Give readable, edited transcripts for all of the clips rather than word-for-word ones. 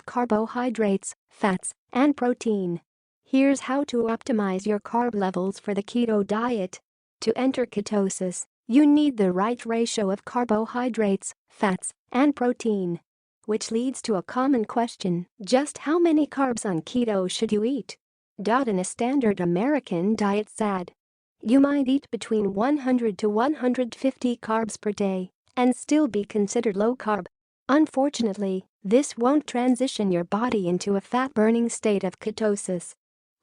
of carbohydrates, fats, and protein. Here's how to optimize your carb levels for the keto diet. To enter ketosis, you need the right ratio of carbohydrates, fats, and protein. Which leads to a common question: just how many carbs on keto should you eat? In a standard American diet SAD, you might eat between 100 to 150 carbs per day and still be considered low carb. Unfortunately, this won't transition your body into a fat-burning state of ketosis.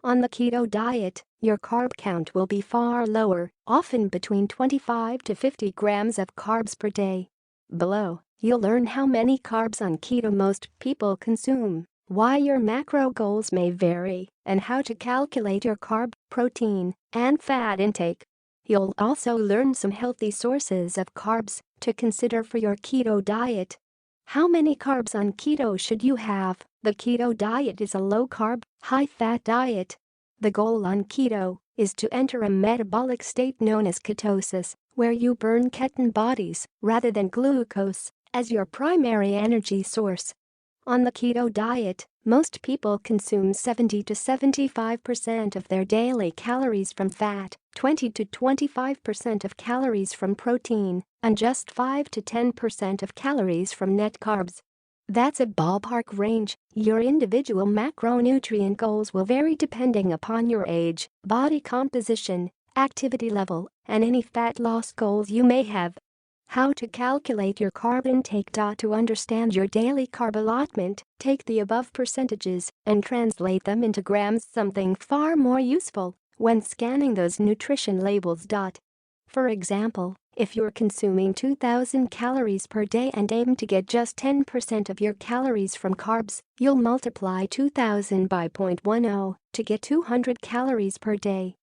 On the keto diet, your carb count will be far lower, often between 25 to 50 grams of carbs per day. Below, you'll learn how many carbs on keto most people consume, why your macro goals may vary, and how to calculate your carb, protein, and fat intake. You'll also learn some healthy sources of carbs to consider for your keto diet. How many carbs on keto should you have? The keto diet is a low-carb, high-fat diet. The goal on keto is to enter a metabolic state known as ketosis, where you burn ketone bodies rather than glucose as your primary energy source. On the keto diet, most people consume 70 to 75% of their daily calories from fat, 20 to 25% of calories from protein, and just 5 to 10% of calories from net carbs. That's a ballpark range. Your individual macronutrient goals will vary depending upon your age, body composition, activity level, and any fat loss goals you may have. How to calculate your carb intake. To understand your daily carb allotment, take the above percentages and translate them into grams, something far more useful when scanning those nutrition labels. For example, if you're consuming 2,000 calories per day and aim to get just 10% of your calories from carbs, you'll multiply 2,000 by 0.10 to get 200 calories per day.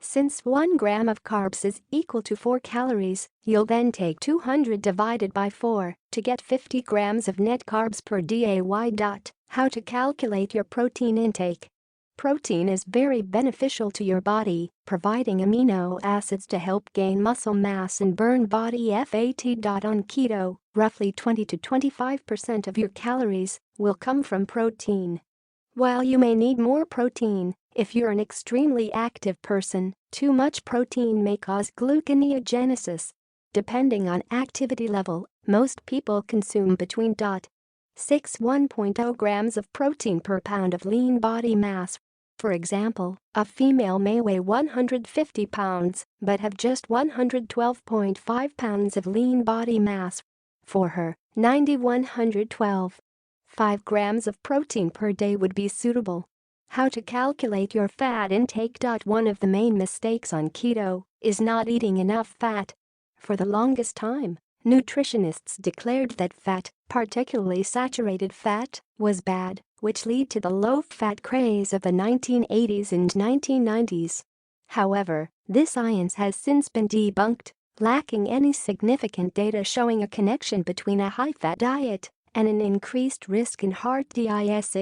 Since 1 gram of carbs is equal to 4 calories, you'll then take 200 divided by 4 to get 50 grams of net carbs per day. How to calculate your protein intake. Protein is very beneficial to your body, providing amino acids to help gain muscle mass and burn body fat. On keto, roughly 20 to 25% of your calories will come from protein. While you may need more protein, if you're an extremely active person, too much protein may cause gluconeogenesis. Depending on activity level, most people consume between 1.0 grams of protein per pound of lean body mass. For example, a female may weigh 150 pounds but have just 112.5 pounds of lean body mass. For her, 5 grams of protein per day would be suitable. How to calculate your fat intake. One of the main mistakes on keto is not eating enough fat. For the longest time, nutritionists declared that fat, particularly saturated fat, was bad, which led to the low-fat craze of the 1980s and 1990s. However, this science has since been debunked, lacking any significant data showing a connection between a high-fat diet and an increased risk in heart disease.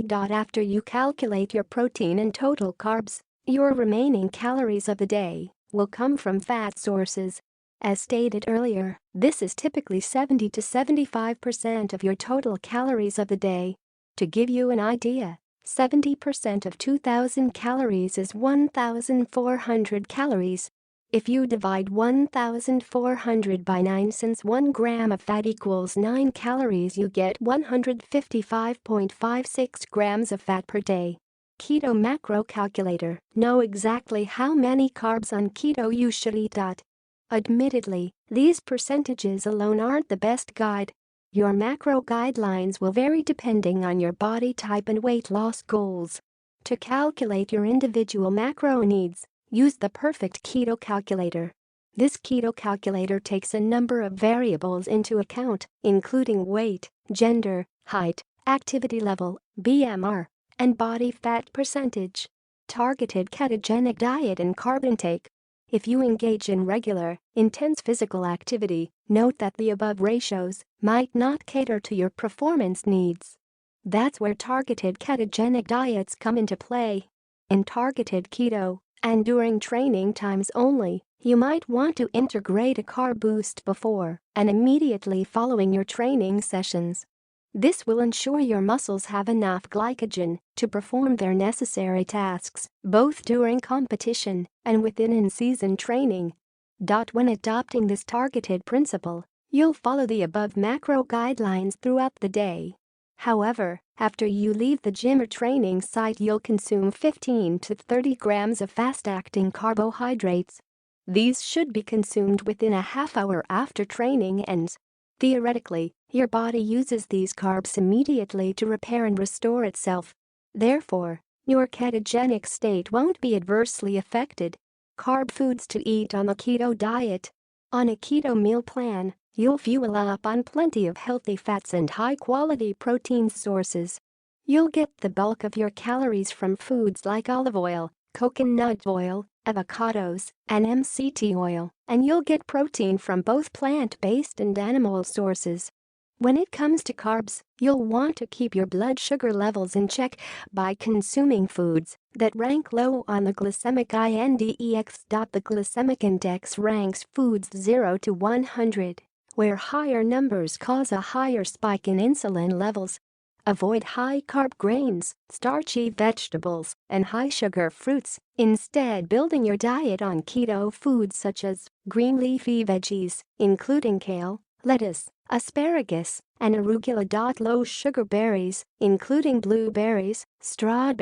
After you calculate your protein and total carbs, your remaining calories of the day will come from fat sources. As stated earlier, this is typically 70 to 75% of your total calories of the day. To give you an idea, 70% of 2,000 calories is 1,400 calories. If you divide 1,400 by 9, since 1 gram of fat equals 9 calories, you get 155.56 grams of fat per day. Keto macro calculator. Know exactly how many carbs on keto you should eat. Admittedly, these percentages alone aren't the best guide. Your macro guidelines will vary depending on your body type and weight loss goals. To calculate your individual macro needs, use the perfect keto calculator. This keto calculator takes a number of variables into account, including weight, gender, height, activity level, BMR, and body fat percentage. Targeted ketogenic diet and carb intake. If you engage in regular, intense physical activity, note that the above ratios might not cater to your performance needs. That's where targeted ketogenic diets come into play. In targeted keto, and during training times only, you might want to integrate a carb boost before and immediately following your training sessions. This will ensure your muscles have enough glycogen to perform their necessary tasks, both during competition and within in-season training. When adopting this targeted principle, you'll follow the above macro guidelines throughout the day. However, after you leave the gym or training site, you'll consume 15 to 30 grams of fast-acting carbohydrates. These should be consumed within a half hour after training ends. Theoretically, your body uses these carbs immediately to repair and restore itself. Therefore, your ketogenic state won't be adversely affected. Carb foods to eat on the keto diet. On a keto meal plan, you'll fuel up on plenty of healthy fats and high-quality protein sources. You'll get the bulk of your calories from foods like olive oil, coconut oil, avocados, and MCT oil, and you'll get protein from both plant-based and animal sources. When it comes to carbs, you'll want to keep your blood sugar levels in check by consuming foods that rank low on the glycemic index. The glycemic index ranks foods 0 to 100, where higher numbers cause a higher spike in insulin levels. Avoid high-carb grains, starchy vegetables, and high-sugar fruits, instead building your diet on keto foods such as green leafy veggies, including kale, lettuce, asparagus, and arugula. Low-sugar berries, including blueberries, strawberries,